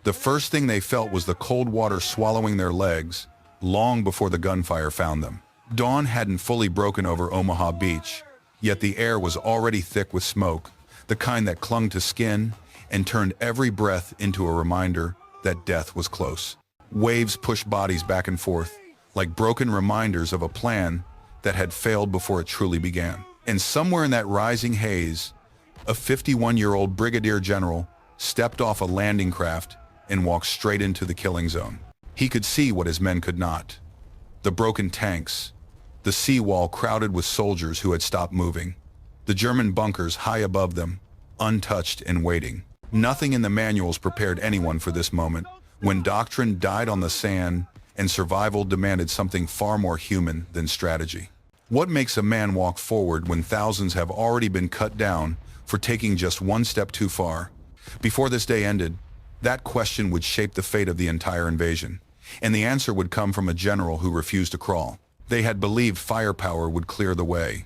The first thing they felt was the cold water swallowing their legs, long before the gunfire found them. Dawn hadn't fully broken over Omaha Beach, yet the air was already thick with smoke, the kind that clung to skin and turned every breath into a reminder that death was close. Waves pushed bodies back and forth, like broken reminders of a plan that had failed before it truly began. And somewhere in that rising haze, a 51-year-old Brigadier General stepped off a landing craft and walked straight into the killing zone. He could see what his men could not. The broken tanks, the seawall crowded with soldiers who had stopped moving, the German bunkers high above them, untouched and waiting. Nothing in the manuals prepared anyone for this moment, when doctrine died on the sand and survival demanded something far more human than strategy. What makes a man walk forward when thousands have already been cut down for taking just one step too far? Before this day ended, that question would shape the fate of the entire invasion, and the answer would come from a general who refused to crawl. They had believed firepower would clear the way.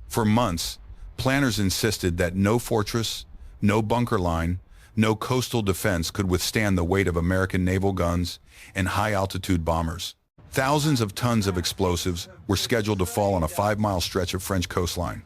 For months, planners insisted that no fortress, no bunker line, no coastal defense could withstand the weight of American naval guns and high-altitude bombers. Thousands of tons of explosives were scheduled to fall on a 5-mile stretch of French coastline.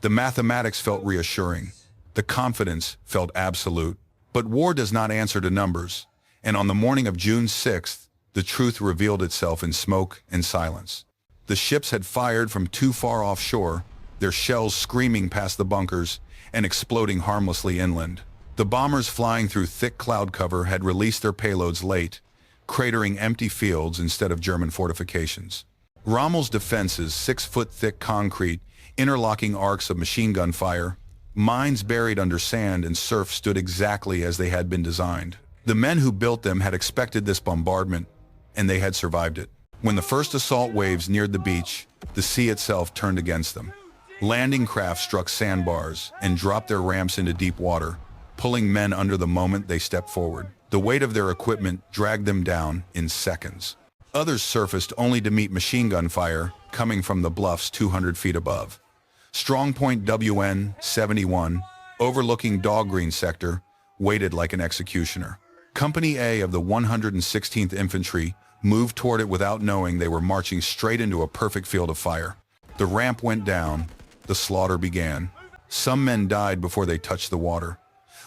The mathematics felt reassuring. The confidence felt absolute. But war does not answer to numbers, and on the morning of June 6th, the truth revealed itself in smoke and silence. The ships had fired from too far offshore, their shells screaming past the bunkers and exploding harmlessly inland. The bombers flying through thick cloud cover had released their payloads late, cratering empty fields instead of German fortifications. Rommel's defenses, 6-foot-thick concrete, interlocking arcs of machine gun fire, mines buried under sand and surf stood exactly as they had been designed. The men who built them had expected this bombardment, and they had survived it. When the first assault waves neared the beach, the sea itself turned against them. Landing craft struck sandbars and dropped their ramps into deep water, pulling men under the moment they stepped forward. The weight of their equipment dragged them down in seconds. Others surfaced only to meet machine gun fire coming from the bluffs 200 feet above. Strongpoint WN-71, overlooking Dog Green sector, waited like an executioner. Company A of the 116th Infantry moved toward it without knowing they were marching straight into a perfect field of fire. The ramp went down, the slaughter began. Some men died before they touched the water.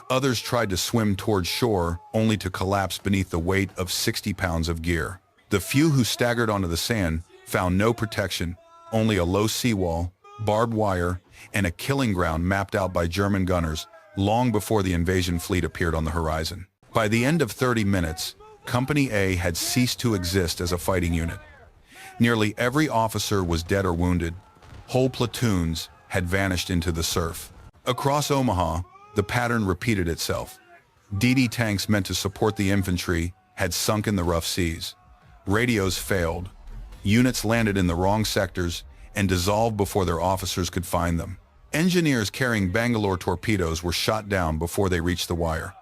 Others tried to swim toward shore only to collapse beneath the weight of 60 pounds of gear. The few who staggered onto the sand found no protection, only a low seawall, barbed wire, and a killing ground mapped out by German gunners long before the invasion fleet appeared on the horizon. By the end of 30 minutes, Company A had ceased to exist as a fighting unit. Nearly every officer was dead or wounded. Whole platoons had vanished into the surf. Across Omaha, the pattern repeated itself. DD tanks meant to support the infantry had sunk in the rough seas. Radios failed. Units landed in the wrong sectors and dissolved before their officers could find them. Engineers carrying Bangalore torpedoes were shot down before they reached the wire.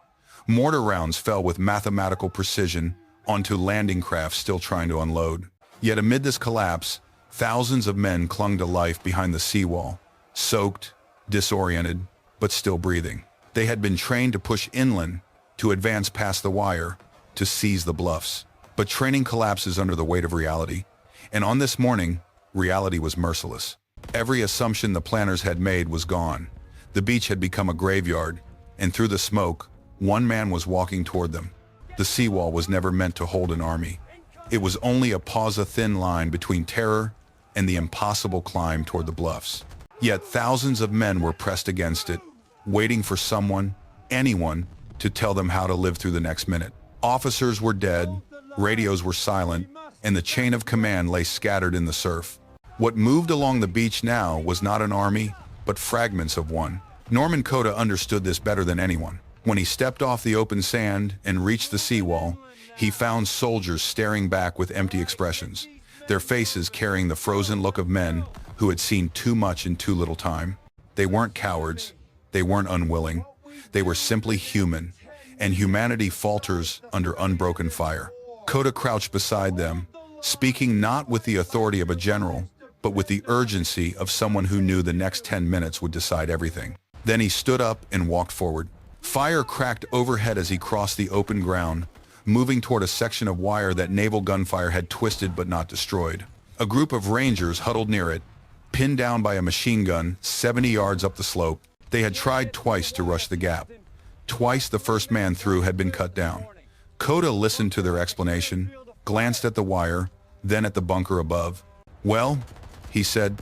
Mortar rounds fell with mathematical precision onto landing craft still trying to unload. Yet amid this collapse, thousands of men clung to life behind the seawall, soaked, disoriented, but still breathing. They had been trained to push inland, to advance past the wire, to seize the bluffs. But training collapses under the weight of reality, and on this morning, reality was merciless. Every assumption the planners had made was gone. The beach had become a graveyard, and through the smoke, one man was walking toward them. The seawall was never meant to hold an army. It was only a thin line between terror and the impossible climb toward the bluffs. Yet thousands of men were pressed against it, waiting for someone, anyone, to tell them how to live through the next minute. Officers were dead, radios were silent, and the chain of command lay scattered in the surf. What moved along the beach now was not an army, but fragments of one. Norman Cota understood this better than anyone. When he stepped off the open sand and reached the seawall, he found soldiers staring back with empty expressions, their faces carrying the frozen look of men who had seen too much in too little time. They weren't cowards, they weren't unwilling, they were simply human, and humanity falters under unbroken fire. Cota crouched beside them, speaking not with the authority of a general, but with the urgency of someone who knew the next 10 minutes would decide everything. Then he stood up and walked forward. Fire cracked overhead as he crossed the open ground, moving toward a section of wire that naval gunfire had twisted but not destroyed. A group of Rangers huddled near it, pinned down by a machine gun 70 yards up the slope. They had tried twice to rush the gap. Twice the first man through had been cut down. Cota listened to their explanation, glanced at the wire, then at the bunker above. "Well," he said,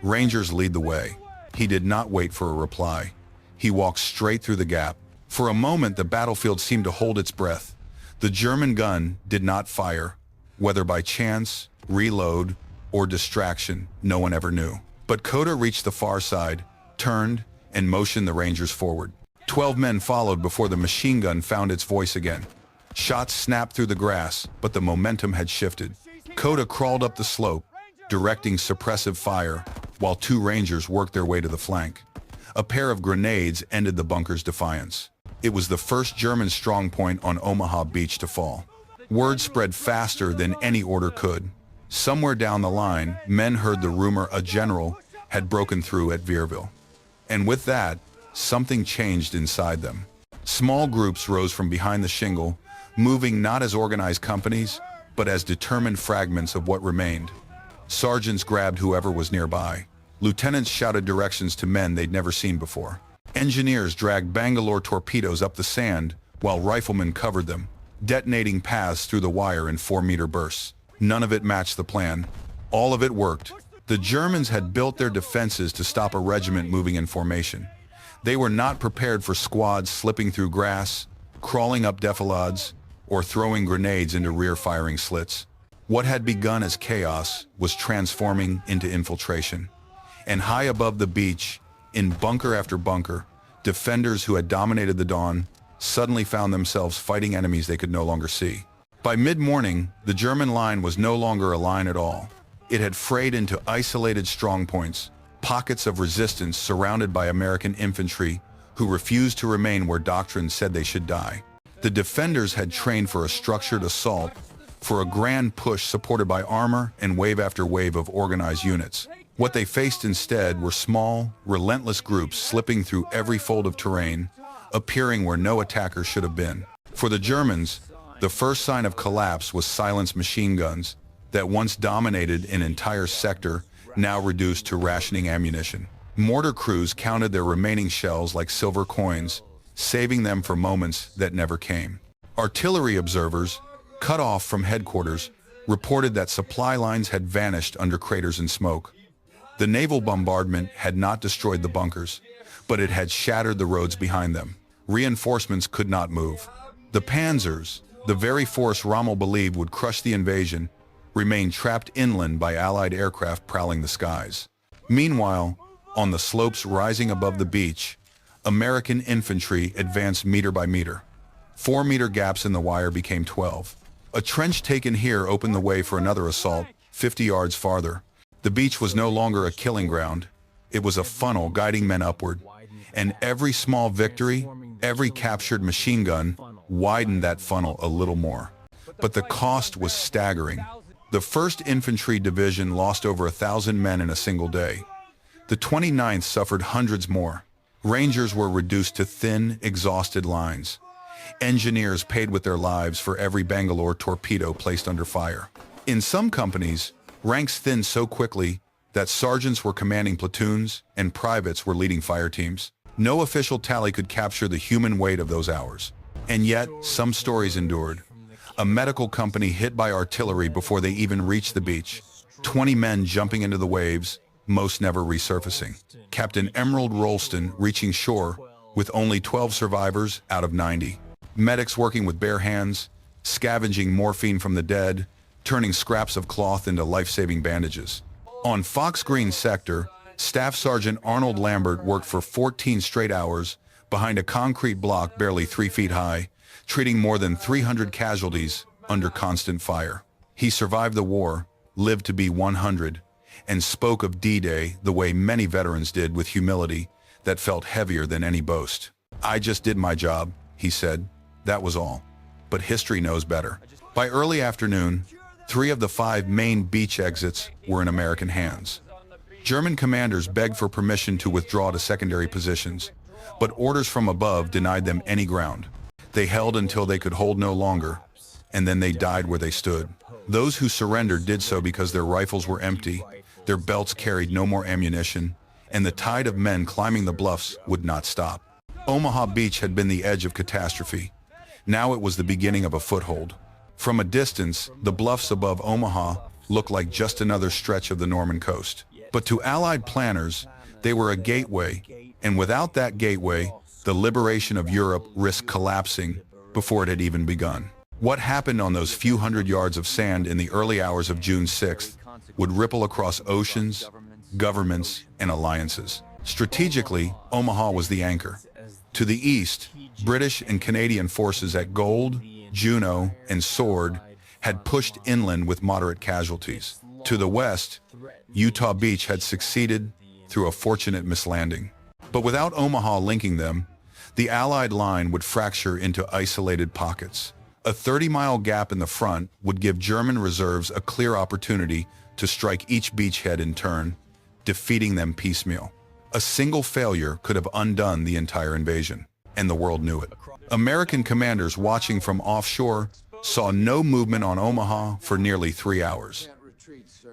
"Rangers lead the way." He did not wait for a reply. He walked straight through the gap. For a moment the battlefield seemed to hold its breath. The German gun did not fire. Whether by chance, reload, or distraction, no one ever knew. But Cota reached the far side, turned, and motioned the Rangers forward. 12 men followed before the machine gun found its voice again. Shots snapped through the grass, but the momentum had shifted. Cota crawled up the slope, directing suppressive fire, while 2 Rangers worked their way to the flank. A pair of grenades ended the bunker's defiance. It was the first German strongpoint on Omaha Beach to fall. Word spread faster than any order could. Somewhere down the line, men heard the rumor a general had broken through at Vierville. And with that, something changed inside them. Small groups rose from behind the shingle, moving not as organized companies, but as determined fragments of what remained. Sergeants grabbed whoever was nearby. Lieutenants shouted directions to men they'd never seen before. Engineers dragged Bangalore torpedoes up the sand, while riflemen covered them, detonating paths through the wire in 4-meter bursts. None of it matched the plan. All of it worked. The Germans had built their defenses to stop a regiment moving in formation. They were not prepared for squads slipping through grass, crawling up defilades, or throwing grenades into rear-firing slits. What had begun as chaos was transforming into infiltration. And high above the beach, in bunker after bunker, defenders who had dominated the dawn suddenly found themselves fighting enemies they could no longer see. By mid-morning, the German line was no longer a line at all. It had frayed into isolated strongpoints, pockets of resistance surrounded by American infantry who refused to remain where doctrine said they should die. The defenders had trained for a structured assault, for a grand push supported by armor and wave after wave of organized units. What they faced instead were small, relentless groups slipping through every fold of terrain, appearing where no attacker should have been. For the Germans, the first sign of collapse was silenced machine guns that once dominated an entire sector, now reduced to rationing ammunition. Mortar crews counted their remaining shells like silver coins, saving them for moments that never came. Artillery observers, cut off from headquarters, reported that supply lines had vanished under craters and smoke. The naval bombardment had not destroyed the bunkers, but it had shattered the roads behind them. Reinforcements could not move. The panzers, the very force Rommel believed would crush the invasion, remained trapped inland by Allied aircraft prowling the skies. Meanwhile, on the slopes rising above the beach, American infantry advanced meter by meter. 4-meter gaps in the wire became 12. A trench taken here opened the way for another assault, 50 yards farther. The beach was no longer a killing ground. It was a funnel guiding men upward. And every small victory, every captured machine gun, widened that funnel a little more. But the cost was staggering. The 1st Infantry Division lost over 1,000 men in a single day. The 29th suffered hundreds more. Rangers were reduced to thin, exhausted lines. Engineers paid with their lives for every Bangalore torpedo placed under fire. In some companies, ranks thinned so quickly that sergeants were commanding platoons and privates were leading fire teams. No official tally could capture the human weight of those hours. And yet, some stories endured. A medical company hit by artillery before they even reached the beach. 20 men jumping into the waves, most never resurfacing. Captain Emerald Rolston reaching shore with only 12 survivors out of 90. Medics working with bare hands, scavenging morphine from the dead, turning scraps of cloth into life-saving bandages. On Fox Green Sector, Staff Sergeant Arnold Lambert worked for 14 straight hours behind a concrete block barely 3 feet high, treating more than 300 casualties under constant fire. He survived the war, lived to be 100, and spoke of D-Day the way many veterans did, with humility that felt heavier than any boast. "I just did my job," he said. "That was all. But history knows better." By early afternoon, 3 of the 5 main beach exits were in American hands. German commanders begged for permission to withdraw to secondary positions, but orders from above denied them any ground. They held until they could hold no longer, and then they died where they stood. Those who surrendered did so because their rifles were empty, their belts carried no more ammunition, and the tide of men climbing the bluffs would not stop. Omaha Beach had been the edge of catastrophe. Now it was the beginning of a foothold. From a distance, the bluffs above Omaha looked like just another stretch of the Norman coast. But to Allied planners, they were a gateway, and without that gateway, the liberation of Europe risked collapsing before it had even begun. What happened on those few hundred yards of sand in the early hours of June 6th would ripple across oceans, governments, and alliances. Strategically, Omaha was the anchor. To the east, British and Canadian forces at Gold, Juno, and Sword had pushed inland with moderate casualties. To the west, Utah Beach had succeeded through a fortunate mislanding. But without Omaha linking them, the Allied line would fracture into isolated pockets. A 30-mile gap in the front would give German reserves a clear opportunity to strike each beachhead in turn, defeating them piecemeal. A single failure could have undone the entire invasion, and the world knew it. American commanders watching from offshore saw no movement on Omaha for nearly 3 hours.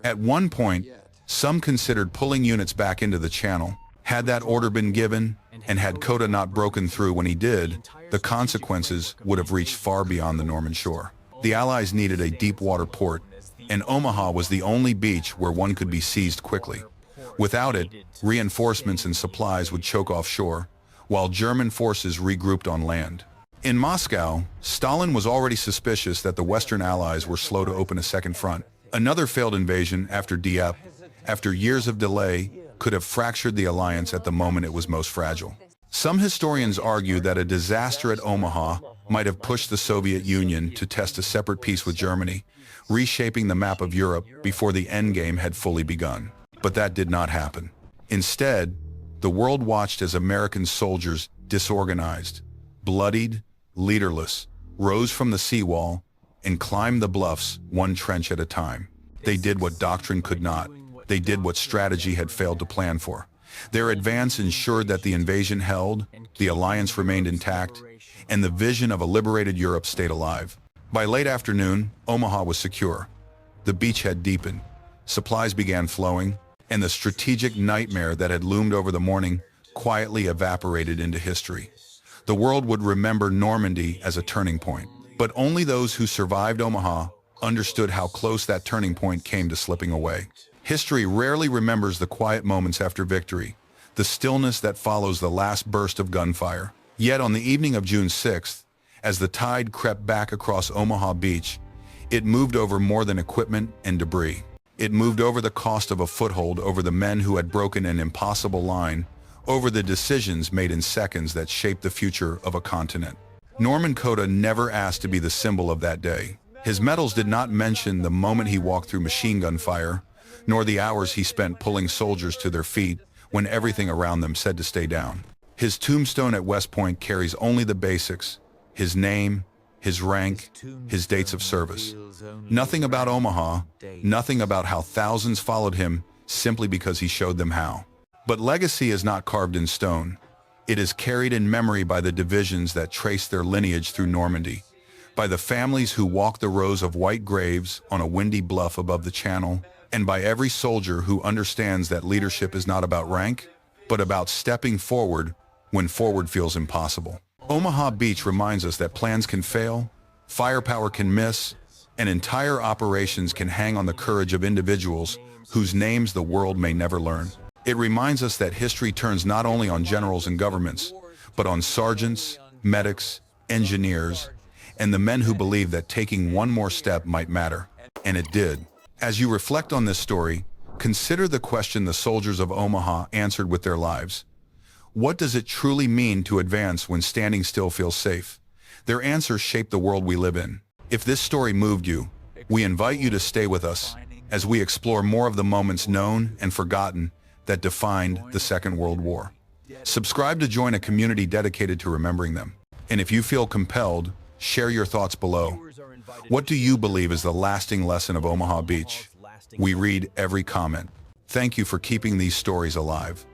At one point, some considered pulling units back into the channel. Had that order been given, and had Cota not broken through when he did, the consequences would have reached far beyond the Norman shore. The Allies needed a deep water port, and Omaha was the only beach where one could be seized quickly. Without it, reinforcements and supplies would choke offshore, while German forces regrouped on land. In Moscow, Stalin was already suspicious that the Western Allies were slow to open a second front. Another failed invasion after Dieppe, after years of delay, could have fractured the alliance at the moment it was most fragile. Some historians argue that a disaster at Omaha might have pushed the Soviet Union to test a separate peace with Germany, reshaping the map of Europe before the endgame had fully begun. But that did not happen. Instead, the world watched as American soldiers disorganized, bloodied, leaderless, rose from the seawall, and climbed the bluffs one trench at a time. They did what doctrine could not. They did what strategy had failed to plan for. Their advance ensured that the invasion held, the alliance remained intact, and the vision of a liberated Europe stayed alive. By late afternoon, Omaha was secure. The beachhead deepened, supplies began flowing, and the strategic nightmare that had loomed over the morning quietly evaporated into history. The world would remember Normandy as a turning point, but only those who survived Omaha understood how close that turning point came to slipping away. History rarely remembers the quiet moments after victory, the stillness that follows the last burst of gunfire. Yet on the evening of June 6th, as the tide crept back across Omaha Beach, it moved over more than equipment and debris. It moved over the cost of a foothold, over the men who had broken an impossible line, over the decisions made in seconds that shaped the future of a continent. Norman Cota never asked to be the symbol of that day. His medals did not mention the moment he walked through machine gun fire, nor the hours he spent pulling soldiers to their feet when everything around them said to stay down. His tombstone at West Point carries only the basics: his name, his rank, his dates of service. Nothing about Omaha, nothing about how thousands followed him simply because he showed them how. But legacy is not carved in stone. It is carried in memory by the divisions that trace their lineage through Normandy, by the families who walk the rows of white graves on a windy bluff above the channel, and by every soldier who understands that leadership is not about rank, but about stepping forward when forward feels impossible. Omaha Beach reminds us that plans can fail, firepower can miss, and entire operations can hang on the courage of individuals whose names the world may never learn. It reminds us that history turns not only on generals and governments, but on sergeants, medics, engineers, and the men who believed that taking one more step might matter. And it did. As you reflect on this story, consider the question the soldiers of Omaha answered with their lives. What does it truly mean to advance when standing still feels safe? Their answers shape the world we live in. If this story moved you, we invite you to stay with us as we explore more of the moments known and forgotten that defined the Second World War. Subscribe to join a community dedicated to remembering them. And if you feel compelled, share your thoughts below. What do you believe is the lasting lesson of Omaha Beach? We read every comment. Thank you for keeping these stories alive.